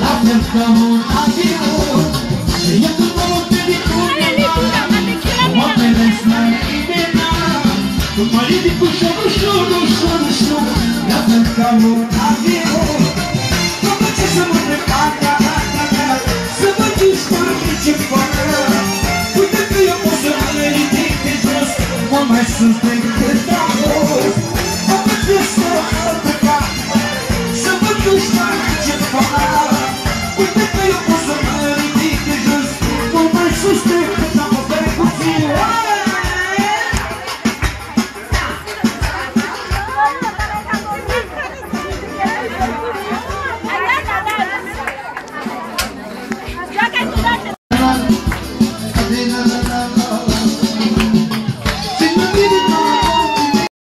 La fel ca un avion, ia că mă pe înțeles la nimeni. Mă ridic ușor, ușor, ușor, ușor, la fel ca un avion. După ce să mă prepar, să mă duci cu orice fără. Uite că eu pot să mă ridic de jos, mă mai sus decât a fost. După ce să mă prepar, să mă duci cu orice fără. Uite că eu pot să mă ridic de jos, mă mai sus decât a fost.